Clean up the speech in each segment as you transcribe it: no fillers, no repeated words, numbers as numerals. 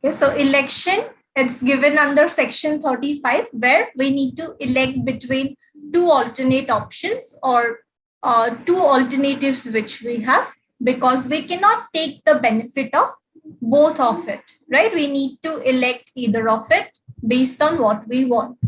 Okay, so election, it's given under section 35, where we need to elect between two alternate options or two alternatives which we have, because we cannot take the benefit of both of it, right? We need to elect either of it based on what we want.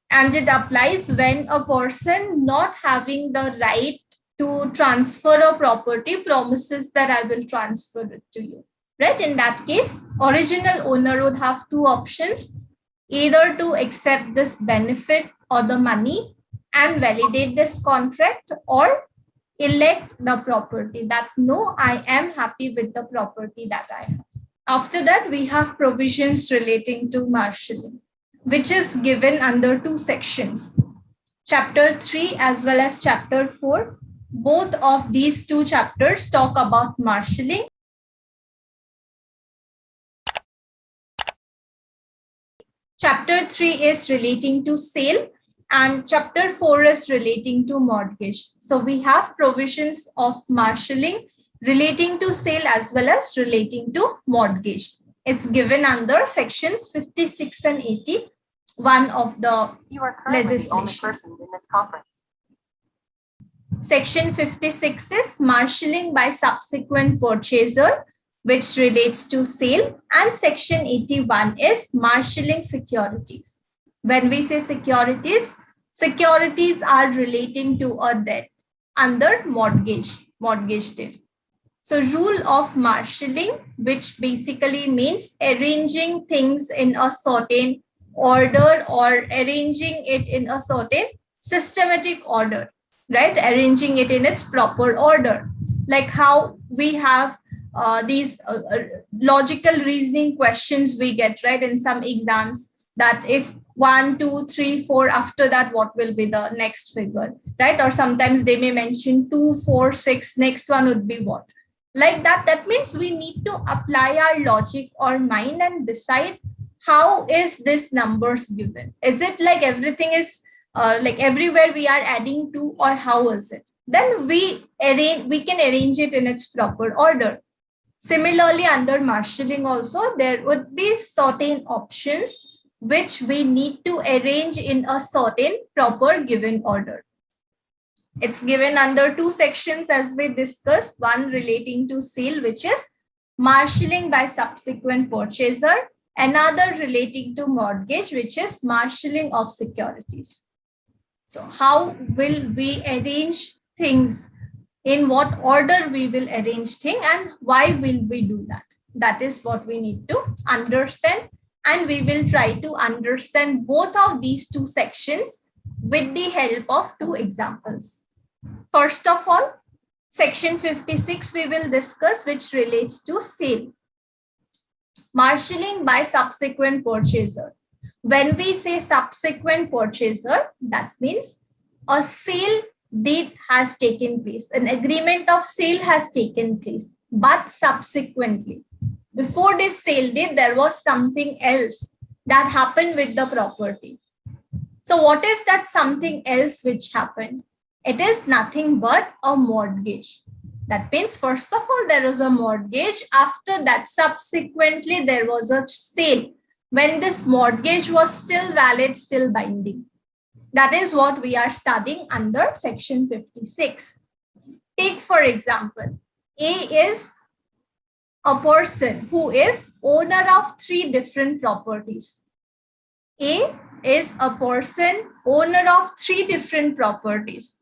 And it applies when a person not having the right to transfer a property promises that I will transfer it to you, right? In that case, original owner would have two options: either to accept this benefit or the money and validate this contract, or elect the property that no, I am happy with the property that I have. After that, we have provisions relating to marshalling, which is given under two sections, chapter 3 as well as chapter 4. Both of these two chapters talk about marshalling. Chapter 3 is relating to sale and chapter 4 is relating to mortgage. So we have provisions of marshalling relating to sale as well as relating to mortgage. It's given under sections 56 and 80, one of the You are currently the only legislation. person in this conference. Section 56 is marshalling by subsequent purchaser, which relates to sale, and section 81 is marshalling securities. When we say securities, securities are relating to a debt under mortgage debt. So rule of marshalling, which basically means arranging things in a certain order or arranging it in a certain systematic order, right? Arranging it in its proper order, like how we have these logical reasoning questions we get, right, in some exams, that if 1, 2, 3, 4, after that what will be the next figure, right? Or sometimes they may mention 2, 4, 6, next one would be what, like that. That means we need to apply our logic or mind and decide how is this numbers given. Is it like everything is like everywhere we are adding to, or how is it? Then we can arrange it in its proper order. Similarly, under marshalling also, there would be certain options which we need to arrange in a certain proper given order. It's given under two sections as we discussed, one relating to sale, which is marshalling by subsequent purchaser, another relating to mortgage, which is marshalling of securities. So how will we arrange things? In what order we will arrange things, and why will we do that? That is what we need to understand. And we will try to understand both of these two sections with the help of two examples. First of all, section 56 we will discuss, which relates to sale. Marshalling by subsequent purchaser. When we say subsequent purchaser, that means a sale deed has taken place, an agreement of sale has taken place, but subsequently, before this sale deed, there was something else that happened with the property. So what is that something else which happened? It is nothing but a mortgage. That means, first of all, there was a mortgage. After that, subsequently, there was a sale when this mortgage was still valid, still binding. That is what we are studying under section 56. Take, for example, A is a person who is owner of 3 different properties. A is a person owner of 3 different properties,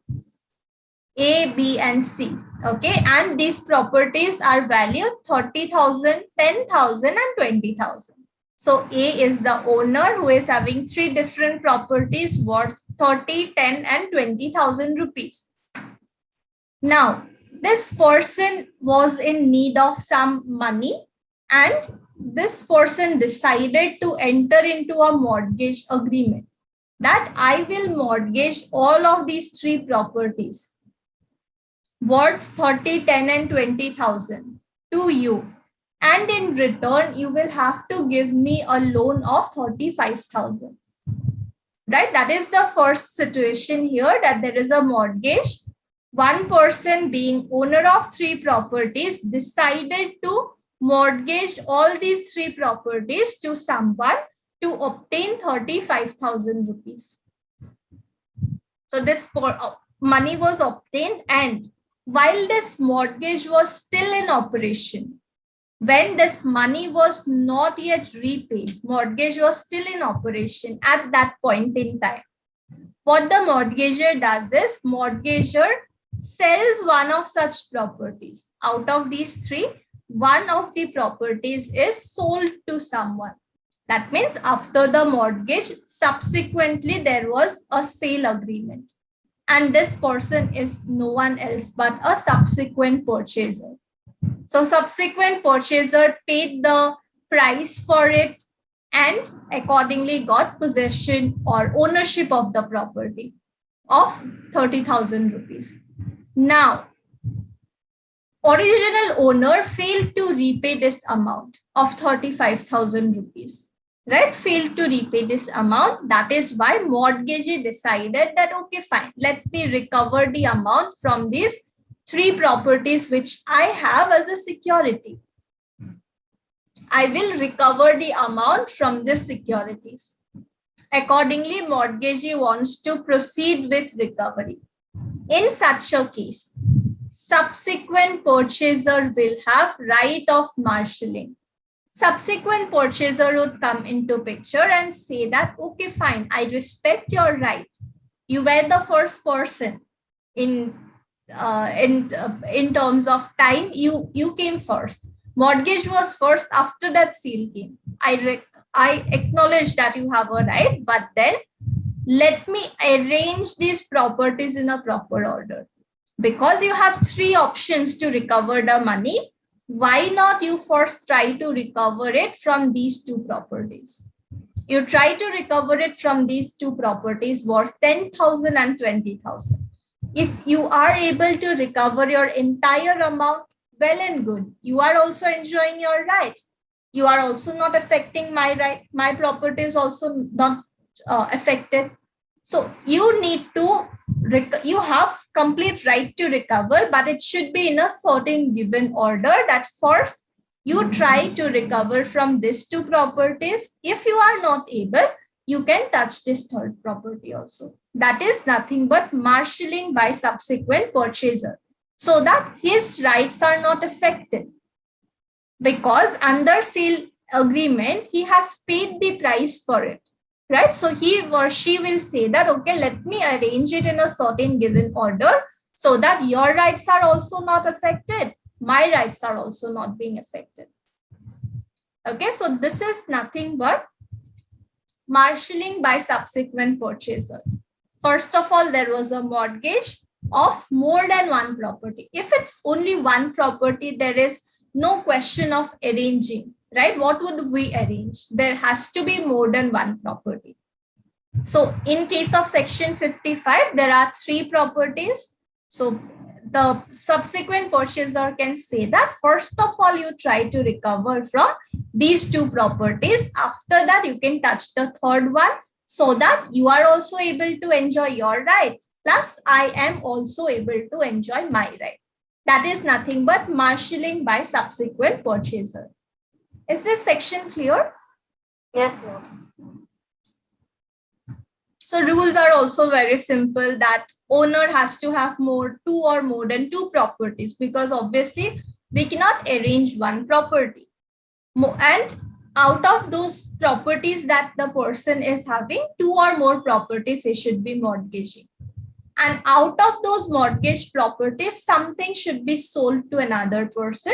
A, B, and C. Okay, and these properties are valued 30,000, 10,000, and 20,000. So A is the owner who is having 3 different properties worth 30, 10, and 20,000 rupees. Now, this person was in need of some money, and this person decided to enter into a mortgage agreement that I will mortgage all of these 3 properties worth 30, 10, and 20,000 to you. And in return, you will have to give me a loan of 35,000. Right? That is the first situation here, that there is a mortgage. One person being owner of 3 properties decided to mortgaged all these three properties to someone to obtain 35,000 rupees. So this money was obtained, and while this mortgage was still in operation, when this money was not yet repaid, mortgage was still in operation at that point in time. What the mortgager does is, mortgager sells one of such properties. Out of these three, one of the properties is sold to someone. That means after the mortgage, subsequently there was a sale agreement. And this person is no one else but a subsequent purchaser. So subsequent purchaser paid the price for it and accordingly got possession or ownership of the property of 30,000 rupees. Now, original owner failed to repay this amount of 35,000 rupees, right? Failed to repay this amount. That is why mortgagee decided that, okay, fine, let me recover the amount from these three properties which I have as a security. I will recover the amount from these securities. Accordingly, mortgagee wants to proceed with recovery. In such a case, subsequent purchaser will have right of marshalling. Subsequent purchaser would come into picture and say that, okay, fine, I respect your right. You were the first person in terms of time. You came first. Mortgage was first, after that sale came. I acknowledge that you have a right, but then let me arrange these properties in a proper order. Because you have three options to recover the money, why not you first try to recover it from these two properties? You try to recover it from these two properties worth 10,000 and 20,000. If you are able to recover your entire amount, well and good. You are also enjoying your right. You are also not affecting my right. My property is also not affected. So you need to, you have complete right to recover, but it should be in a certain given order, that first you try to recover from these two properties. If you are not able, you can touch this third property also. That is nothing but marshalling by subsequent purchaser, so that his rights are not affected. Because under sale agreement, he has paid the price for it, right? So he or she will say that, okay, let me arrange it in a certain given order so that your rights are also not affected. My rights are also not being affected. Okay, so this is nothing but marshalling by subsequent purchaser. First of all, there was a mortgage of more than one property. If it's only one property, there is no question of arranging, right? What would we arrange? There has to be more than one property. So in case of section 55, there are three properties. So the subsequent purchaser can say that, first of all, you try to recover from these two properties. After that, you can touch the third one, so that you are also able to enjoy your right. Plus, I am also able to enjoy my right. That is nothing but marshalling by subsequent purchaser. Is this section clear? Yes, ma'am. So rules are also very simple, that owner has to have two or more than two properties, because obviously we cannot arrange one property. And out of those properties that the person is having, two or more properties he should be mortgaging. And out of those mortgage properties, something should be sold to another person.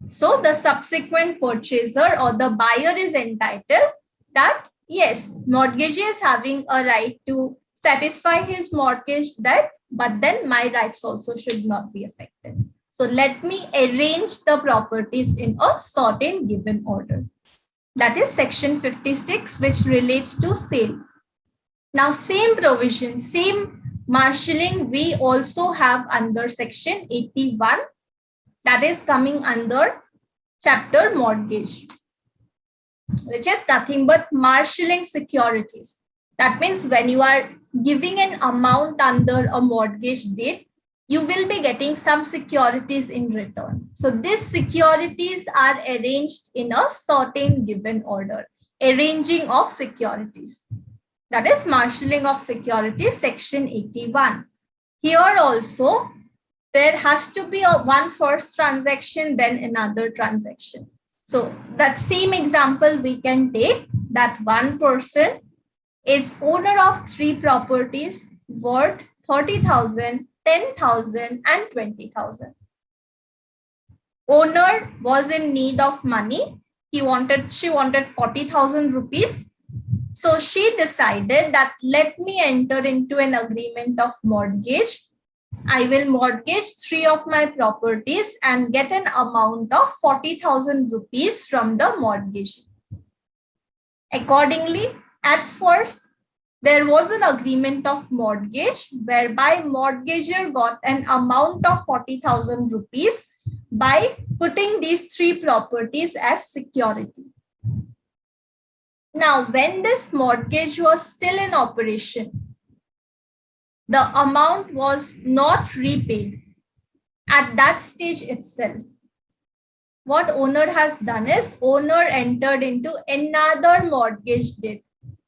So the subsequent purchaser or the buyer is entitled that, yes, mortgagee is having a right to satisfy his mortgage debt, but then my rights also should not be affected. So let me arrange the properties in a certain given order. That is section 56, which relates to sale. Now, same provision, same marshalling we also have under section 81, that is coming under chapter mortgage, which is nothing but marshalling securities. That means when you are giving an amount under a mortgage deed, you will be getting some securities in return. So these securities are arranged in a certain given order. Arranging of securities. That is marshalling of securities, section 81. Here also, there has to be one first transaction, then another transaction. So that same example we can take, that one person is owner of 3 properties worth 30,000, 10,000 and 20,000. Owner was in need of money. She wanted 40,000 rupees. So she decided that let me enter into an agreement of mortgage. I will mortgage 3 of my properties and get an amount of 40,000 rupees from the mortgage. Accordingly, at first, there was an agreement of mortgage whereby mortgager got an amount of 40,000 rupees by putting these 3 properties as security. Now, when this mortgage was still in operation, the amount was not repaid at that stage itself. What owner has done is owner entered into another mortgage deed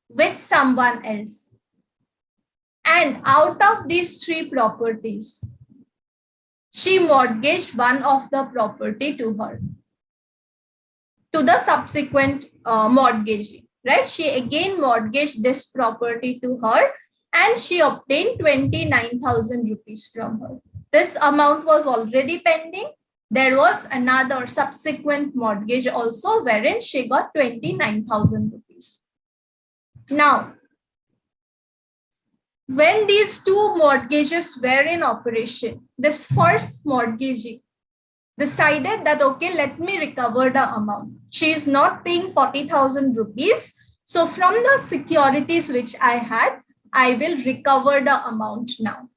with someone else. And out of these 3 properties, she mortgaged one of the property to her, to the subsequent mortgagee, right? She again mortgaged this property to her and she obtained 29,000 rupees from her. This amount was already pending. There was another subsequent mortgage also wherein she got 29,000 rupees. Now, when these 2 mortgages were in operation, this first mortgagee decided that, okay, let me recover the amount. She is not paying 40,000 rupees. So from the securities which I had, I will recover the amount now.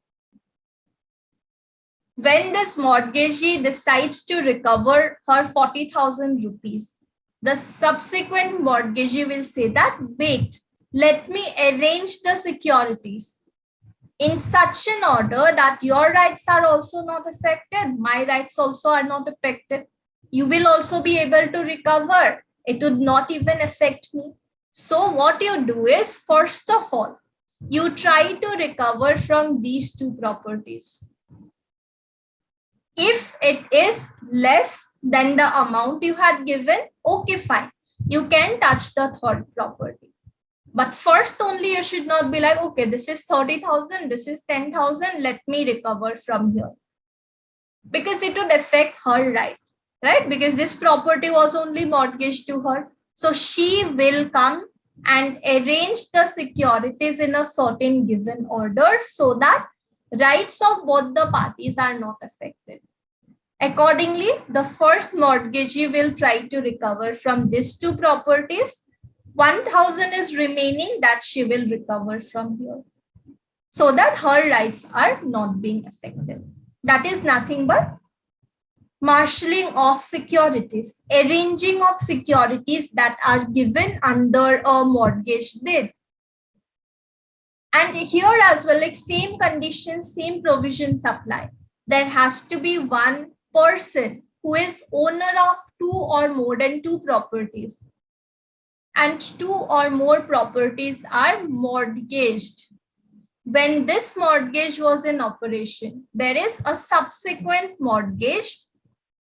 When this mortgagee decides to recover her 40,000 rupees, the subsequent mortgagee will say that, wait, let me arrange the securities in such an order that your rights are also not affected, my rights also are not affected. You will also be able to recover. It would not even affect me. So what you do is, first of all, you try to recover from these 2 properties. If it is less than the amount you had given, okay, fine. You can touch the 3rd property. But first only you should not be like, okay, this is 30,000, this is 10,000, let me recover from here. Because it would affect her right? Because this property was only mortgaged to her. So she will come and arrange the securities in a certain given order so that rights of both the parties are not affected. Accordingly, the first mortgagee will try to recover from these 2 properties. 1,000 is remaining that she will recover from here, so that her rights are not being affected. That is nothing but marshalling of securities, arranging of securities that are given under a mortgage deed. And here as well, like same conditions, same provisions apply. There has to be one person who is owner of 2 or more than 2 properties, and 2 or more properties are mortgaged. When this mortgage was in operation, there is a subsequent mortgage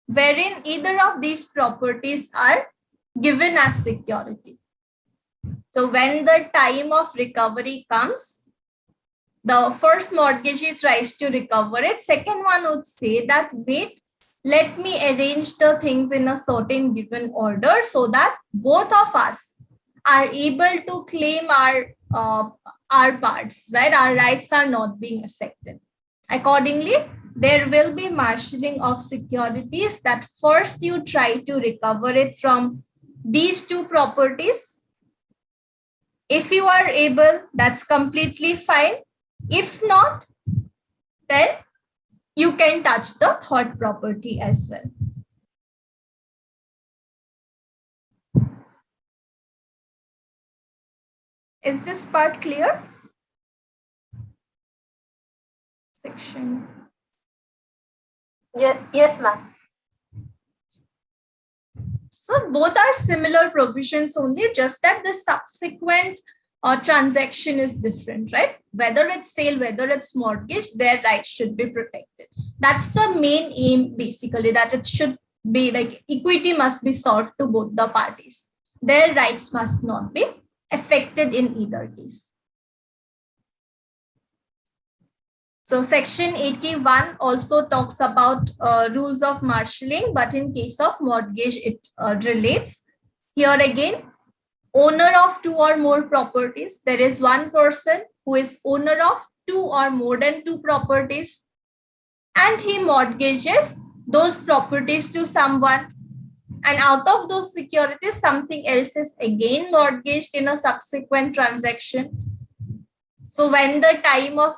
wherein either of these properties are given as security. So when the time of recovery comes, the first mortgagee tries to recover it. Second one would say that, wait, let me arrange the things in a certain given order so that both of us are able to claim our parts, right? Our rights are not being affected. Accordingly, there will be marshalling of securities that first you try to recover it from these 2 properties. If you are able, that's completely fine. If not, then you can touch the 3rd property as well. Is this part clear? Section. Yes, ma'am. So both are similar provisions only, just that the subsequent transaction is different, right? Whether it's sale, whether it's mortgage, their rights should be protected. That's the main aim, basically, that it should be like equity must be served to both the parties. Their rights must not be affected in either case. So section 81 also talks about rules of marshalling, but in case of mortgage, it relates. Here again, owner of two or more properties. There is one person who is owner of two or more than two properties, and he mortgages those properties to someone. And out of those securities, something else is again mortgaged in a subsequent transaction. So when the time of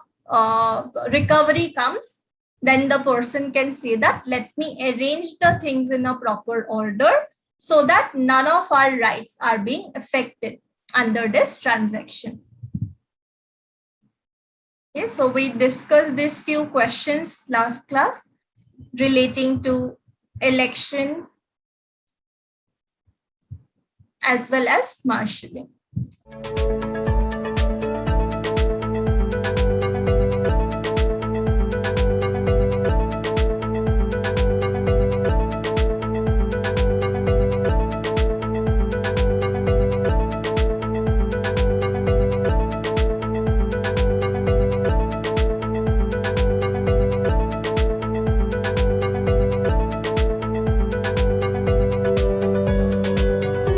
recovery comes, then the person can say that, let me arrange the things in a proper order so that none of our rights are being affected under this transaction. Okay, so we discussed these few questions last class relating to election as well as marshalling.